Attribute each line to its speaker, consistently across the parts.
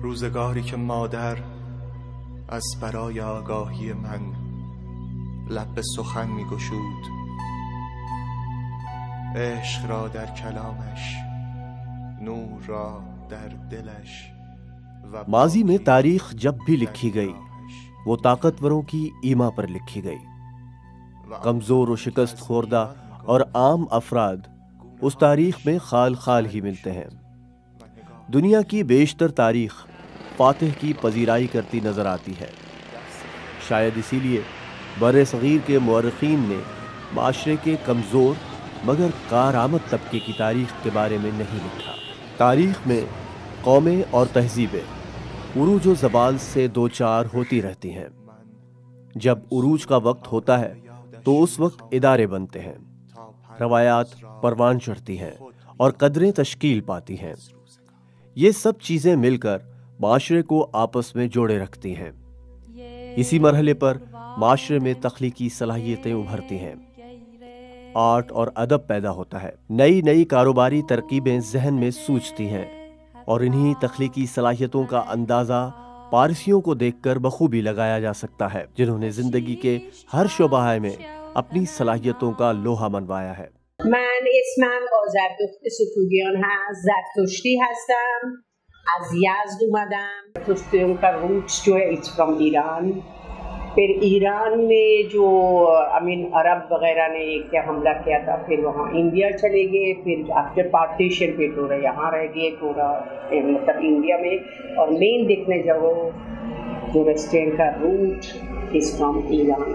Speaker 1: روزگاری که مادر از برای آگاهی من لب به سخن می گشود، عشق را در کلامش، نور را در دلش.
Speaker 2: ماضی میں تاریخ جب بھی لکھی گئی وہ طاقتوروں کی ایما پر لکھی گئی. کمزور و شکست خوردہ اور عام افراد اس تاریخ میں خال خال ہی ملتے ہیں. دنیا کی بیشتر تاریخ فاتح کی پذیرائی کرتی نظر آتی ہے. شاید اسی لیے بر صغیر کے مورخین نے معاشرے کے کمزور مگر کارآمد طبقے کی تاریخ کے بارے میں نہیں لکھا. تاریخ میں قومیں اور تہذیبیں عروج و زوال سے دوچار ہوتی رہتی ہیں. جب عروج کا وقت ہوتا ہے تو اس وقت ادارے بنتے ہیں، روایات پروان چڑھتی ہیں اور قدریں تشکیل پاتی ہیں. یہ سب چیزیں مل کر معاشرے کو آپس میں جوڑے رکھتی ہیں. اسی مرحلے پر معاشرے میں تخلیقی صلاحیتیں ابھرتی ہیں، آرٹ اور ادب پیدا ہوتا ہے، نئی نئی کاروباری ترکیبیں ذہن میں سوچتی ہیں، اور انہی تخلیقی صلاحیتوں کا اندازہ پارسیوں کو دیکھ کر بخوبی لگایا جا سکتا ہے جنہوں نے زندگی کے ہر شعبہ میں اپنی صلاحیتوں کا لوحہ منوایا ہے.
Speaker 3: من اسمم آذردخت ستوگیان هست، زرتشتی هستم، از یزد اومدم. زرتشتیوں کا روٹس جو ہے اٹس فرام ایران. پھر ایران میں جو عرب وغیرہ نے کیا حملہ کیا تھا، پھر وہاں انڈیا چلے گئے، پھر آفٹر پارٹیشن پہ تھوڑا یہاں رہ گئے، تھوڑا مطلب انڈیا میں. اور مین دیکھنے جاؤ زورسٹین کا root is from Iran,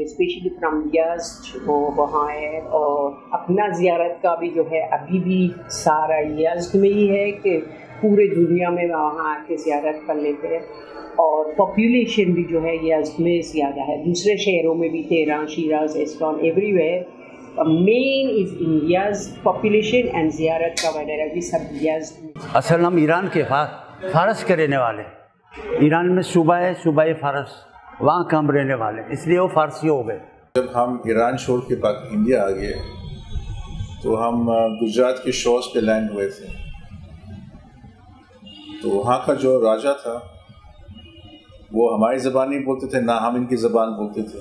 Speaker 3: especially from Yazd وہ وہاں ہے. اور اپنا زیارت کا بھی جو ہے ابھی بھی سارا یزد میں ہی ہے کہ پورے دنیا میں وہاں آ کے زیارت کر لیتے ہیں. اور پاپولیشن بھی جو ہے یزد میں زیادہ ہے، دوسرے شہروں میں بھی Tehran, Shiraz, Isfahan, everywhere. Main is in Yazd population and زیارت کا وغیرہ بھی سب یزد میں.
Speaker 4: اصل ہم ایران کے فارس کے رہنے والے، ایران میں صوبہ ہے، صوبہ فارس، وہاں کا ہم رہنے والے، اس لیے وہ فارسی ہو گئے.
Speaker 5: جب ہم ایران چھوڑ کے انڈیا آ گئے تو ہم گجرات کے شوز پہ لینڈ ہوئے تھے. تو وہاں کا جو راجا تھا وہ ہماری زبان نہیں بولتے تھے، نہ ہم ان کی زبان بولتے تھے.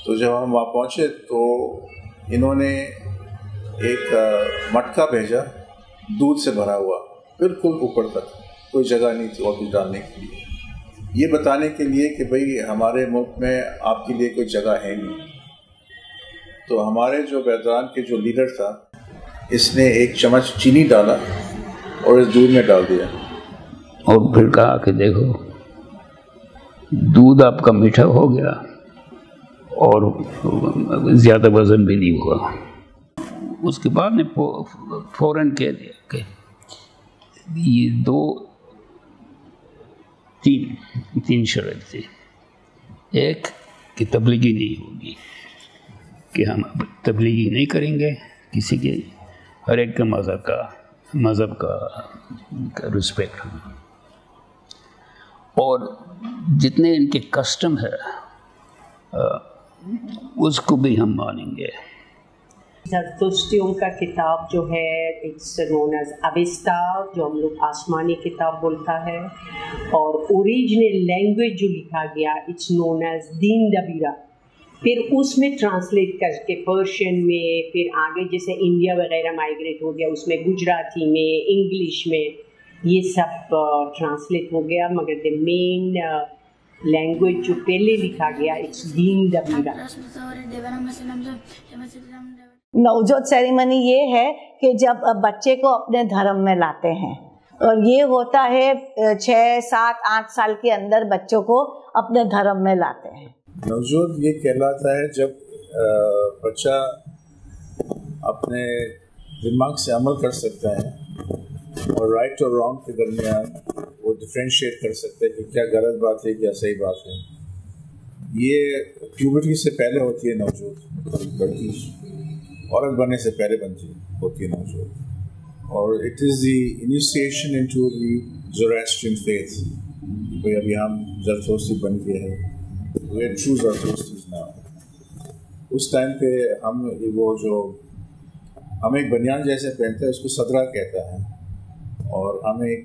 Speaker 5: تو جب ہم وہاں پہنچے تو انہوں نے ایک مٹکا بھیجا دودھ سے بھرا ہوا، بالکل اوپر تک، کوئی جگہ نہیں تھی اور کچھ ڈالنے کے لیے، یہ بتانے کے لیے کہ بھئی ہمارے ملک میں آپ کے لیے کوئی جگہ ہے نہیں. تو ہمارے جو بیدران کے جو لیڈر تھا، اس نے ایک چمچ چینی ڈالا اور اس دودھ میں ڈال دیا،
Speaker 6: اور پھر کہا کہ دیکھو دودھ آپ کا میٹھا ہو گیا اور زیادہ وزن بھی نہیں ہوا. اس کے بعد نے فوراً کہہ دیا کہ یہ تین شرط تھی. ایک کہ تبلیغی نہیں ہوگی، کہ ہم تبلیغی نہیں کریں گے کسی کے، ہر ایک کا مذہب کا رسپیکٹ ہوگا، اور جتنے ان کے کسٹم ہے اس کو بھی ہم مانیں گے.
Speaker 3: زرتشتیوں کا کتاب جو ہے اٹس نون ایز اویستا، جو ہم لوگ آسمانی کتاب بولتا ہے. اور اوریجنل لینگویج جو لکھا گیا اٹس نون ایز دین دبیرا. پھر اس میں ٹرانسلیٹ کر کے پرشین میں، پھر آگے جیسے انڈیا وغیرہ مائیگریٹ ہو گیا، اس میں گجراتی میں، انگلش میں، یہ سب ٹرانسلیٹ ہو گیا. مگر دی مین لینگویج جو پہلے لکھا گیا اٹس دین دبیرا.
Speaker 7: نوجوت سیریمنی یہ ہے کہ جب بچے کو اپنے دھرم میں لاتے ہیں، اور یہ ہوتا ہے 6، 7، 8 سال کے اندر بچوں کو اپنے دھرم میں لاتے ہیں.
Speaker 5: نوجوت یہ کہلاتا ہے جب بچہ اپنے دماغ سے عمل کر سکتا ہے اور رائٹ اور رانگ کے درمیان وہ ڈفرینشیٹ کر سکتا ہے کہ کیا غلط بات ہے کیا صحیح بات ہے. یہ پیوبرٹی سے پہلے ہوتی ہے نوجوت، لڑکی عورت بننے سے پہلے ہوتی ہے نوجوت. اور it is the initiation into the Zoroastrian faith. بھائی ابھی ہم زرتشتی بن گئے ہیں، وی آر ٹرو زرتشتیز ناؤ. اس ٹائم پہ ہم ایک بنیان جیسے پہنتے ہیں، اس کو صدرہ کہتا ہے، اور ہم ایک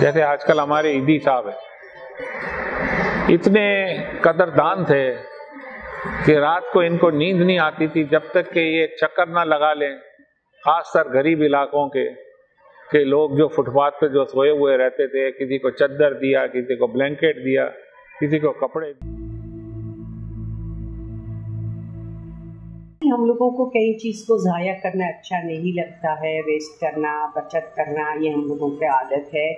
Speaker 8: جیسے آج کل ہمارے عیدی صاحب ہیں، اتنے قدردان تھے کہ رات کو ان کو نیند نہیں آتی تھی جب تک کہ یہ چکر نہ لگا لیں، خاص طر غریب علاقوں کے کہ لوگ جو فٹ پاتھ پہ جو سوئے ہوئے رہتے تھے، کسی کو چادر دیا، کسی کو بلینکٹ دیا، کسی کو کپڑے.
Speaker 3: ہم لوگوں کو کئی چیز کو ضائع کرنا اچھا نہیں لگتا ہے، ویسٹ کرنا، بچت کرنا، یہ ہم لوگوں کی عادت ہے،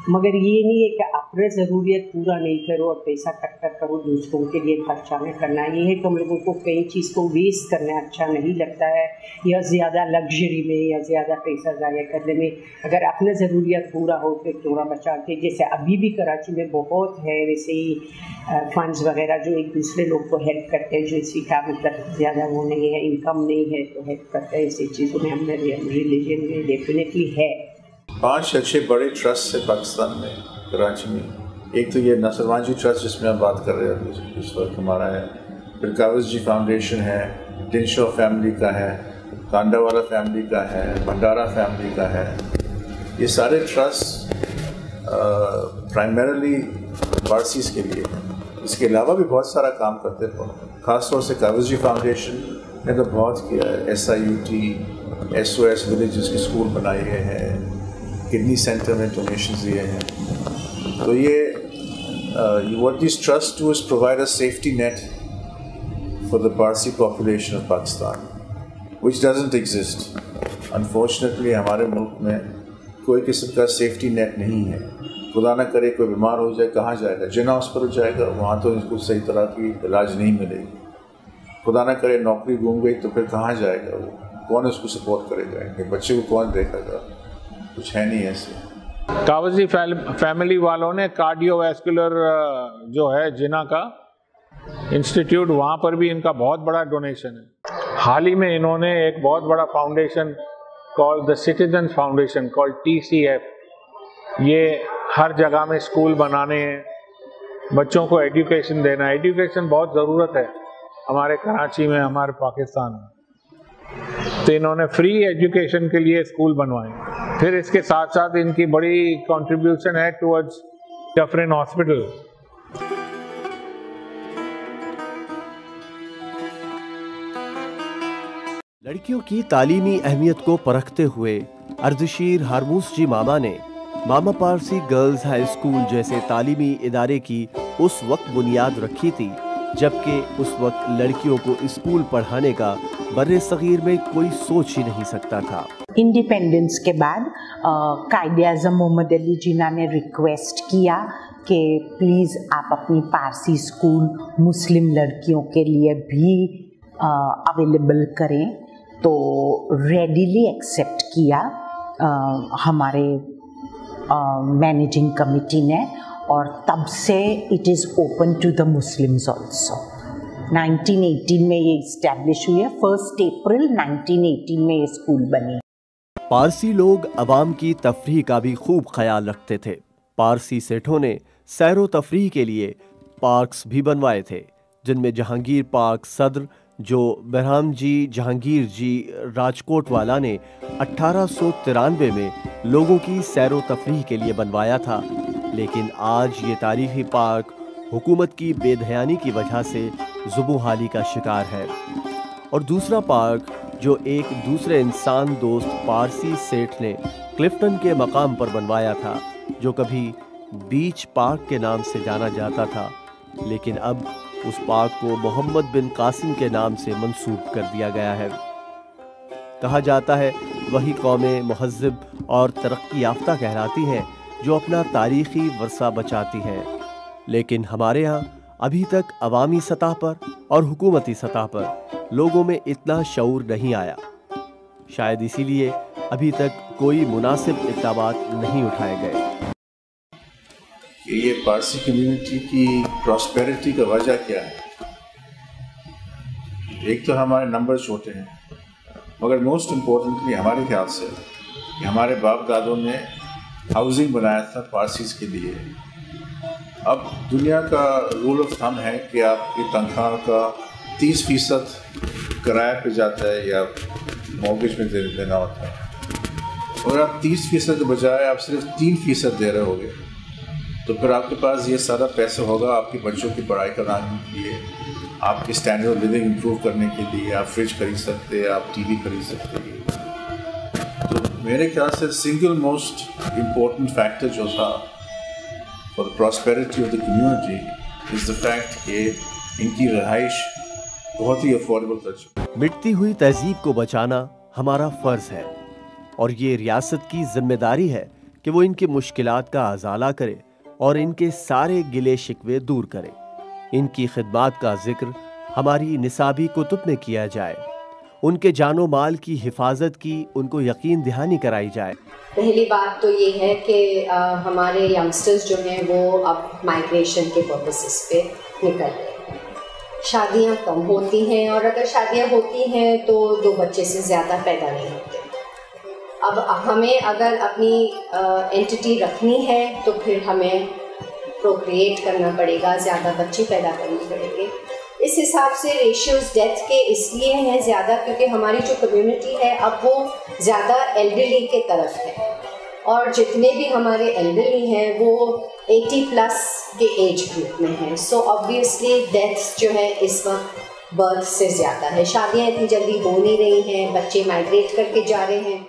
Speaker 3: مگر یہ نہیں ہے کہ اپنے ضروریت پورا نہیں کرو اور پیسہ اکٹھا کرو دوسروں کے لیے خرچہ نہ کرنا. یہ ہے کہ ہم لوگوں کو کئی چیز کو ویسٹ کرنا اچھا نہیں لگتا ہے، یا زیادہ لگژری میں یا زیادہ پیسہ ضائع کرنے میں. اگر اپنا ضروریات پورا ہو تو تھوڑا بچا کے، جیسے ابھی بھی کراچی میں بہت ہے ویسے ہی فنڈز وغیرہ جو ایک دوسرے لوگ کو ہیلپ کرتے ہیں، جو اسی کا مطلب زیادہ وہ نہیں ہے، انکم نہیں ہے تو ہیلپ کرتے ہیں. ایسی چیزوں میں ہم نے ریلیجن میں ڈیفینیٹلی ہے.
Speaker 5: 5 اچھے بڑے ٹرسٹ ہے پاکستان میں، کراچی میں. ایک تو یہ نصروان جی ٹرسٹ جس میں ہم بات کر رہے ہیں اس وقت ہمارا ہے، پھر کاوز جی فاؤنڈیشن ہے، ڈن شو فیملی کا ہے، کانڈا والا فیملی کا ہے، بھنڈارا فیملی کا ہے. یہ سارے ٹرسٹ پرائمرلی پارسیز کے لیے ہیں. اس کے علاوہ بھی بہت سارا کام کرتے ہیں، خاص طور سے کاوز جی فاؤنڈیشن نے تو بہت کیا ہے. SIUT SOS ولیجز کے اسکول بنائے گئے ہیں، کڈنی سینٹر میں ڈونیشنز دیے ہیں. تو یہ what these trusts do is provide a safety net for the Parsi population of Pakistan, which doesn't exist. Unfortunately ہمارے ملک میں کوئی قسم کا سیفٹی نیٹ نہیں ہے. خدا نہ کرے کوئی بیمار ہو جائے، کہاں جائے گا؟ جنا ہاسپٹل جائے گا، وہاں تو اس کو صحیح طرح کی علاج نہیں ملے گی. خدا نہ کرے نوکری گم گئی تو پھر کہاں جائے گا؟ وہ کون اس کو سپورٹ کرے گا؟ کہ بچے کو کون دیکھے گا؟ کچھ ہے نہیں ایسے.
Speaker 8: کاوزی فیملی والوں نے کارڈیو ویسکولر جو ہے جنا کا انسٹیٹیوٹ، وہاں پر بھی ان کا بہت بڑا ڈونیشن ہے. حال ہی میں انہوں نے ایک بہت بڑا foundation call the citizen foundation call TCF، یہ ہر جگہ میں اسکول بنانے ہیں، بچوں کو ایجوکیشن دینا. ایجوکیشن بہت ضرورت ہے ہمارے کراچی میں، ہمارے پاکستان میں. تو انہوں نے فری ایجوکیشن کے لیے اسکول بنوائے. پھر اس کے ساتھ ساتھ ان کی بڑی کنٹریبیوشن ہے ٹورڈز ڈفرین ہاسپٹل.
Speaker 2: لڑکیوں کی تعلیمی اہمیت کو پرکھتے ہوئے اردشیر ہارموس جی ماما نے ماما پارسی گرلز ہائی اسکول جیسے تعلیمی ادارے کی اس وقت بنیاد رکھی تھی جبکہ اس وقت لڑکیوں کو اسکول پڑھانے کا بر صغیر میں کوئی سوچ ہی نہیں سکتا تھا.
Speaker 9: انڈیپینڈنس کے بعد قائد اعظم محمد علی جناح نے ریکویسٹ کیا کہ پلیز آپ اپنی پارسی اسکول مسلم لڑکیوں کے لیے بھی اویلیبل کریں. تو ریڈیلی ایکسیپٹ کیا ہمارے مینیجنگ کمیٹی نے، اور تب سے it is open to the Muslims also. 1918 میں یہ اسٹیبلش ہوئی ہے. 1 اپریل 1918 میں یہ اسکول بنی.
Speaker 2: پارسی لوگ عوام کی تفریح کا بھی خوب خیال رکھتے تھے. پارسی سیٹھوں نے سیر و تفریح کے لیے پارکس بھی بنوائے تھے، جن میں جہانگیر پارک صدر جو برہم جی جہانگیر جی راجکوٹ والا نے 1893 میں لوگوں کی سیر و تفریح کے لیے بنوایا تھا. لیکن آج یہ تاریخی پارک حکومت کی بے دھیانی کی وجہ سے زبوں حالی کا شکار ہے. اور دوسرا پارک جو ایک دوسرے انسان دوست پارسی سیٹھ نے کلفٹن کے مقام پر بنوایا تھا، جو کبھی بیچ پارک کے نام سے جانا جاتا تھا، لیکن اب اس پارک کو محمد بن قاسم کے نام سے منسوب کر دیا گیا ہے. کہا جاتا ہے وہی قومیں مہذب اور ترقی یافتہ کہلاتی ہیں جو اپنا تاریخی ورثہ بچاتی ہیں. لیکن ہمارے ہاں ابھی تک عوامی سطح پر اور حکومتی سطح پر لوگوں میں اتنا شعور نہیں آیا. شاید اسی لیے ابھی تک کوئی مناسب اقدامات نہیں اٹھائے گئے.
Speaker 5: یہ پارسی کمیونٹی کی پراسپیرٹی کا وجہ کیا ہے؟ ایک تو ہمارے نمبر چھوٹے ہیں، مگر موسٹ امپورٹنٹلی ہمارے خیال سے کہ ہمارے باپ دادوں نے ہاؤسنگ بنایا تھا پارسیز کے لیے. اب دنیا کا رول آف تھم ہے کہ آپ کی تنخواہ کا 30% کرایہ پہ جاتا ہے یا مورگیج میں دینا ہوتا ہے. اگر آپ 30% کے بجائے آپ صرف 3% دے رہے ہوگے تو پھر آپ کے پاس یہ سارا پیسہ ہوگا آپ کے بچوں کی پڑھائی کرانے کے لیے, آپ کی اسٹینڈرڈ آف لیونگ امپروو کرنے کے لیے. آپ فریج خرید سکتے ہیں, آپ ٹی وی خرید سکتے ہیں. تو میرے خیال سے سنگل موسٹ امپورٹنٹ فیکٹر جو تھا for the prosperity of the community is the fact کہ ان کی رہائش بہت ہی افورڈیبل کر چکی.
Speaker 2: مٹتی ہوئی تہذیب کو بچانا ہمارا فرض ہے اور یہ ریاست کی ذمہ داری ہے کہ وہ ان کی مشکلات کا ازالہ کرے اور ان کے سارے گلے شکوے دور کرے. ان کی خدمات کا ذکر ہماری نصابی کتب میں کیا جائے, ان کے جان و مال کی حفاظت کی ان کو یقین دہانی کرائی جائے.
Speaker 10: پہلی بات تو یہ ہے کہ ہمارے ینگسٹرز جو ہیں وہ اب مائگریشن کے پرپسز پہ نکل رہے ہیں. شادیاں کم ہوتی ہیں اور اگر شادیاں ہوتی ہیں تو 2 بچے سے زیادہ پیدا نہیں ہوتے. اب ہمیں اگر اپنی اینٹی رکھنی ہے تو پھر ہمیں پروکریٹ کرنا پڑے گا, زیادہ بچے پیدا کرنے پڑیں گے. اس حساب سے ریشیوز ڈیتھ کے اس لیے ہیں زیادہ کیونکہ ہماری جو کمیونٹی ہے اب وہ زیادہ ایلڈرلی کے طرف ہے, اور جتنے بھی ہمارے ایلڈرلی ہیں وہ 80+ کے ایج گروپ میں ہیں. سو آبویسلی ڈیتھس جو ہے اس وقت برتھ سے زیادہ ہے. شادیاں اتنی جلدی ہو نہیں رہی ہیں, بچے مائگریٹ کر کے جا رہے ہیں.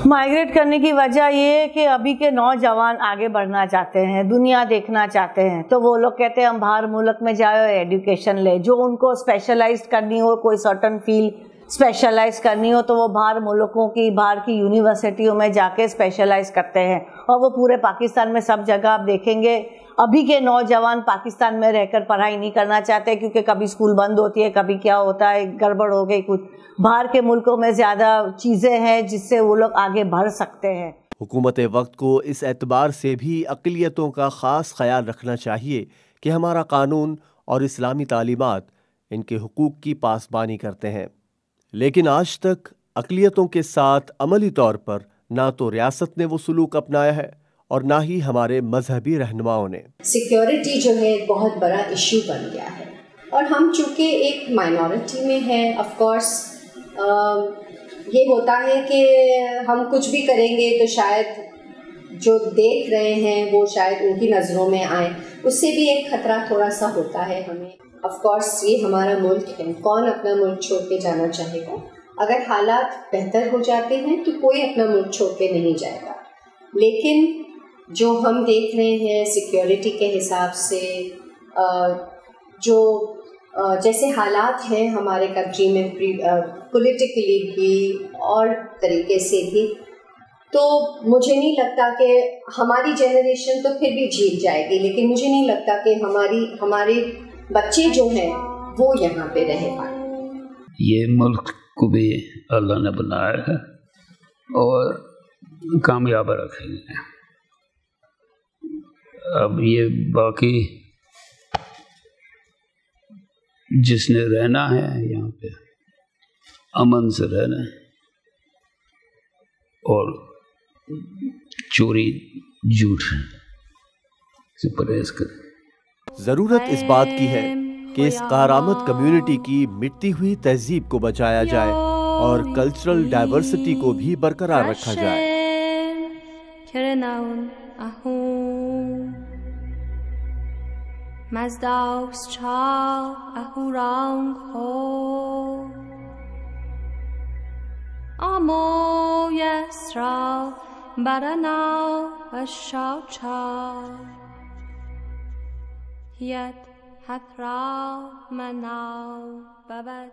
Speaker 7: مائگریٹ کرنے کی وجہ یہ ہے کہ ابھی کے نوجوان آگے بڑھنا چاہتے ہیں, دنیا دیکھنا چاہتے ہیں, تو وہ لوگ کہتے ہیں ہم باہر ملک میں جائے اور ایڈوکیشن لے. جو ان کو اسپیشلائز کرنی ہو, کوئی سرٹن فیلڈ اسپیشلائز کرنی ہو تو وہ باہر ملکوں کی, باہر کی یونیورسٹیوں میں جا کے اسپیشلائز کرتے ہیں. اور وہ پورے پاکستان میں سب جگہ آپ دیکھیں گے ابھی کے نوجوان پاکستان میں رہ کر پڑھائی نہیں کرنا چاہتے کیونکہ کبھی اسکول بند ہوتی ہے, کبھی کیا ہوتا ہے, گڑبڑ ہو گئی کچھ. باہر کے ملکوں میں زیادہ چیزیں ہیں جس سے وہ لوگ آگے بڑھ سکتے ہیں.
Speaker 2: حکومت وقت کو اس اعتبار سے بھی اقلیتوں کا خاص خیال رکھنا چاہیے کہ ہمارا قانون اور اسلامی تعلیمات ان کے حقوق کی پاسبانی کرتے ہیں, لیکن آج تک اقلیتوں کے ساتھ عملی طور پر نہ تو ریاست نے وہ سلوک اپنایا ہے اور نہ ہی ہمارے مذہبی رہنماؤں نے.
Speaker 10: سیکیورٹی جو ہے بہت بڑا ایشو بن گیا ہے, اور ہم چونکہ ایک مائنورٹی میں ہیں, آف کورس یہ ہوتا ہے کہ ہم کچھ بھی کریں گے تو شاید جو دیکھ رہے ہیں وہ شاید ان کی نظروں میں آئیں, اس سے بھی ایک خطرہ تھوڑا سا ہوتا ہے ہمیں. آف کورس یہ ہمارا ملک ہے, کون اپنا ملک چھوڑ کے جانا چاہے گا. اگر حالات بہتر ہو جاتے ہیں تو کوئی اپنا ملک چھوڑ کے نہیں جائے گا, لیکن جو ہم دیکھ رہے ہیں سیکیورٹی کے حساب سے جو جیسے حالات ہیں ہمارے کنٹری میں پولیٹیکلی بھی اور طریقے سے بھی, تو مجھے نہیں لگتا کہ ہماری جنریشن تو پھر بھی جیت جائے گی, لیکن مجھے نہیں لگتا کہ ہمارے بچے جو ہیں وہ یہاں پہ رہ پائیں.
Speaker 6: یہ ملک کو بھی اللہ نے بنایا ہے اور کامیاب رکھیں گے. اب یہ باقی جس نے رہنا ہے یہاں پہ امن سے رہنا اور چوری جھوٹ سے پرہیز کریں.
Speaker 2: ضرورت اس بات کی ہے کہ اس کارآمد کمیونٹی کی مٹتی ہوئی تہذیب کو بچایا جائے اور کلچرل ڈائیورسٹی کو بھی برقرار رکھا جائے.
Speaker 11: Yet hath Ra manau babat